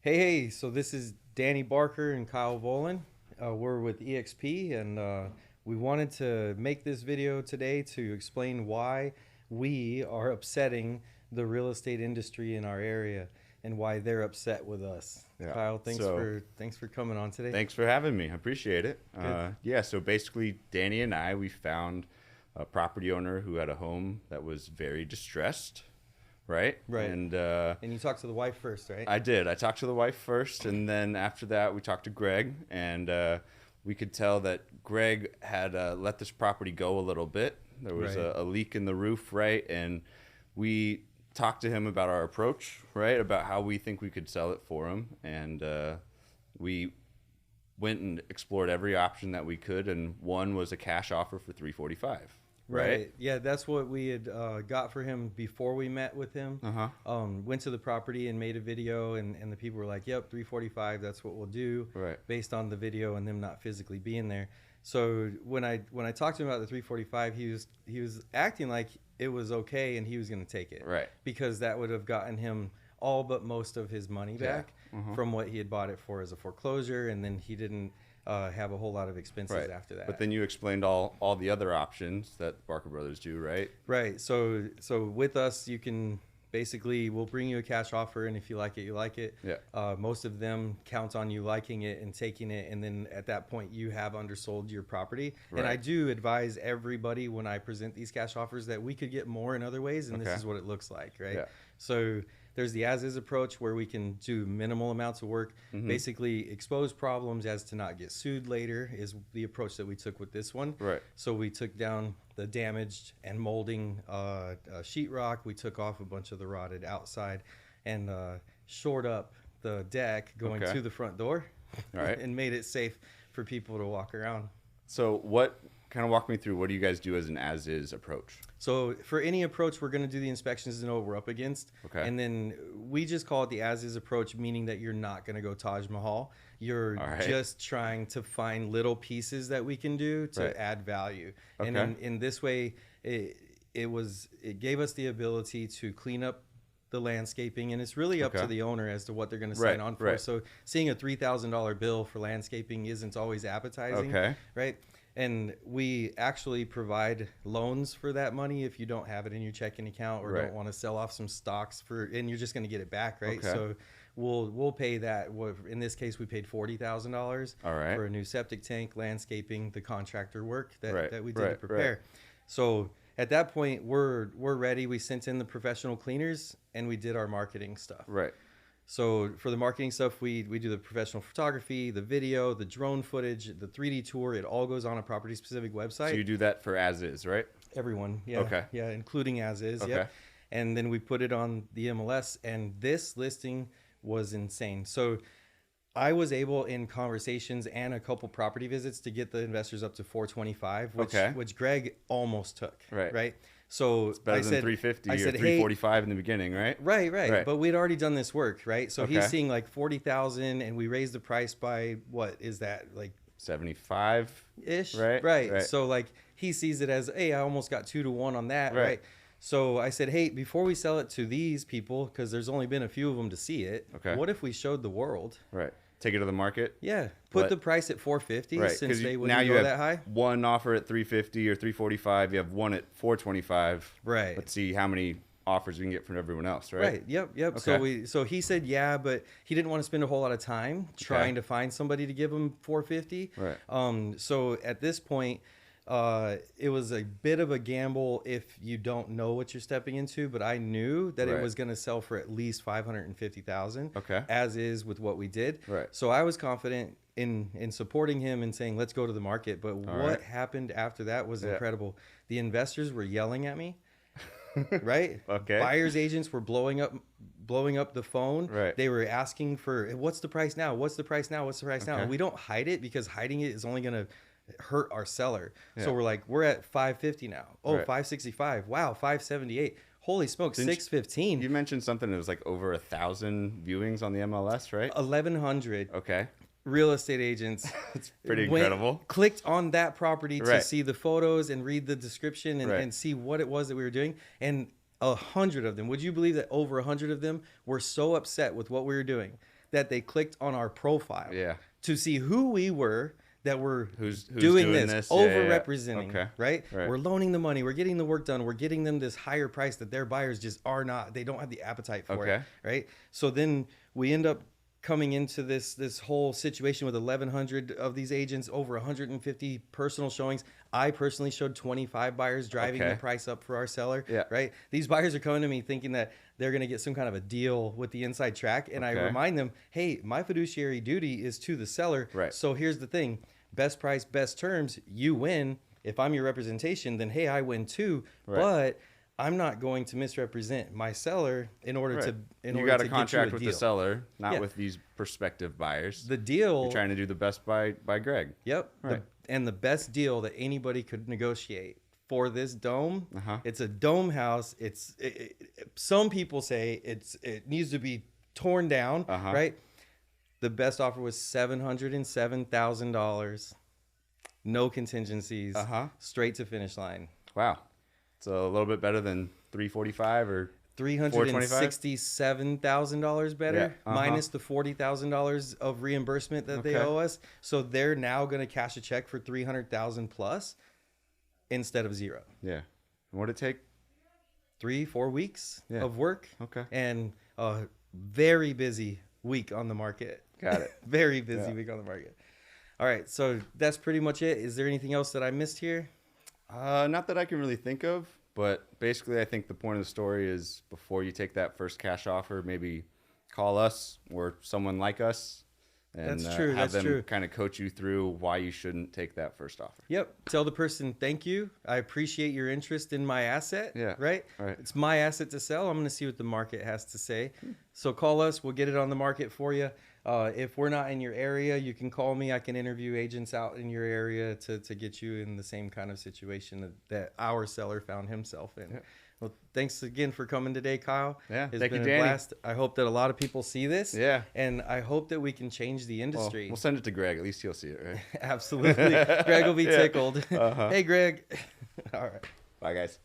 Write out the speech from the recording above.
Hey, so this is Danny Barker and Kyle Volan. We're with EXP, and we wanted to make this video today to explain why we are upsetting the real estate industry in our area and why they're upset with us. Yeah. Kyle, So thanks for coming on today. thanks for having me. I appreciate it. Good. Yeah. So basically, Danny and I, we found a property owner who had a home that was very distressed, right? Right. And And you talked to the wife first, right? I did. I talked to the wife first, and then after that, we talked to Greg, and we could tell that Greg had let this property go a little bit. There was Right. a leak in the roof, right? And we talked to him about our approach, right? About how we think we could sell it for him, and we went and explored every option that we could, and one was a cash offer for 345. Right. Yeah, that's what we had got for him before we met with him. Went to the property and made a video, and the people were like, "Yep, 345. That's what we'll do." Right. Based on the video and them not physically being there. So when I talked to him about the 345, he was acting like it was okay and he was going to take it. Right. Because that would have gotten him all but most of his money back from what he had bought it for as a foreclosure, and then he didn't have a whole lot of expenses Right. after that. But then you explained all the other options that Barker Brothers do, right? Right. So with us, you can basically, we'll bring you a cash offer, and if you like it, you like it. Yeah. Most of them count on you liking it and taking it, and then at that point, you have undersold your property. Right. And I do advise everybody when I present these cash offers that we could get more in other ways, and Okay. this is what it looks like, right? Yeah. So there's the as-is approach where we can do minimal amounts of work, basically expose problems as to not get sued later is the approach that we took with this one. Right. So we took down the damaged and molding sheetrock. We took off a bunch of the rotted outside and shored up the deck going Okay. to the front door. All right. And made it safe for people to walk around. So what kind of walk me through? What do you guys do as an as-is approach? So for any approach, we're going to do the inspections to know what we're up against. Okay. And then we just call it the as-is approach, meaning that you're not going to go Taj Mahal. You're All right. just trying to find little pieces that we can do to Right. add value. And Okay. in this way, it gave us the ability to clean up the landscaping, and it's really up Okay. to the owner as to what they're going to Right, sign on for. right. So seeing a $3,000 bill for landscaping isn't always appetizing. Okay. Right. And we actually provide loans for that money if you don't have it in your checking account or Right. don't want to sell off some stocks and you're just going to get it back, right? Okay. So we'll pay that. In this case, we paid $40,000 All right. for a new septic tank, landscaping, the contractor work that, Right, that we did right, to prepare. So at that point, we're ready. We sent in the professional cleaners and we did our marketing stuff. Right. So for the marketing stuff, we do the professional photography, the video, the drone footage, the 3D tour. It all goes on a property specific website. So you do that for as-is, right? Everyone, yeah. Okay. Yeah, including as is, Okay. yeah. And then we put it on the MLS, and this listing was insane. So I was able in conversations and a couple property visits to get the investors up to 425, Okay. which Greg almost took. Right. Right. So Better I than said, 350 I or said, hey, 345 in the beginning, right? Right. Right. But we'd already done this work, right? So he's Okay. seeing like 40,000, and we raised the price by what is that, like 75 ish? Right, Right. right. So like he sees it as, hey, I almost got 2-to-1 on that, Right. right? So I said, hey, before we sell it to these people, because there's only been a few of them to see it, Okay. what if we showed the world? Right. Take it to the market. Yeah, put But- the price at 450 Right. since they now wouldn't you go have that high. one offer at 350 or 345. You have one at 425. Right. Let's see how many offers we can get from everyone else, right? Right. Yep. Okay. So he said yeah, but he didn't want to spend a whole lot of time trying to find somebody to give him 450. Right. So at this point, it was a bit of a gamble if you don't know what you're stepping into, but I knew that it Right. was going to sell for at least 550,000. Okay. As is with what we did. Right. So I was confident in supporting him and saying let's go to the market. But what right. happened after that was Yeah. incredible. The investors were yelling at me. Right. Okay. Buyers agents were blowing up the phone. Right. They were asking for what's the price now? What's the price now? What's the price now? Okay. And we don't hide it because hiding it is only going to hurt our seller. So Yeah. we're like, we're at 550 now. Oh, Right. 565. Wow, 578. Holy smokes, Didn't you- 615. You mentioned something that was like over 1,000 viewings on the MLS, right? 1,100 Okay. real estate agents. It's pretty went- incredible. Clicked on that property to Right. see the photos and read the description and, Right. and see what it was that we were doing. And 100 of them, would you believe that over 100 of them were so upset with what we were doing that they clicked on our profile Yeah. to see who we were, that we're Who's doing this, Yeah, yeah, yeah. over-representing, Okay. right? Right. We're loaning the money, we're getting the work done, we're getting them this higher price that their buyers just are not, they don't have the appetite for it, Okay. right? So then we end up coming into this whole situation with 1,100 of these agents, over 150 personal showings. I personally showed 25 buyers, driving Okay. the price up for our seller, Yeah. right? These buyers are coming to me thinking that they're going to get some kind of a deal with the inside track. And I Okay. remind them, hey, my fiduciary duty is to the seller. Right. So here's the thing, best price, best terms, you win. If I'm your representation, then hey, I win too. Right. But I'm not going to misrepresent my seller in order Right. to in You order got to a get contract you a with deal. the seller, not Yeah. with these prospective buyers. The deal. You're trying to do the best by Greg. Yep. Right. And the best deal that anybody could negotiate for this dome. Uh-huh. It's a dome house. Some people say it needs to be torn down. Uh-huh. Right. The best offer was $707,000. No contingencies. Uh-huh. Straight to finish line. Wow. So a little bit better than 345 or $367,000 better, Yeah, uh-huh. minus the $40,000 of reimbursement that they Okay. owe us. So they're now going to cash a check for $300,000 plus instead of zero. yeah. And what'd it take? 3-4 weeks Yeah. of work. Okay. And a very busy week on the market. Got it. Very busy Yeah. week on the market. All right. So that's pretty much it. Is there anything else that I missed here? Not that I can really think of, but basically I think the point of the story is before you take that first cash offer, maybe call us or someone like us and That's true, have that's them true. kind of coach you through why you shouldn't take that first offer. Yep. Tell the person, thank you. I appreciate your interest in my asset. Yeah. Right? Right. It's my asset to sell. I'm going to see what the market has to say. So call us. We'll get it on the market for you. If we're not in your area, you can call me. I can interview agents out in your area to get you in the same kind of situation that our seller found himself in. Yeah. Well, thanks again for coming today, Kyle. Yeah, It's thank been you, a Danny. blast. I hope that a lot of people see this. Yeah. And I hope that we can change the Well, industry. we'll send it to Greg. At least he'll see it, right? Absolutely. Greg will be Yeah. tickled. Uh-huh. Hey, Greg. All right. Bye, guys.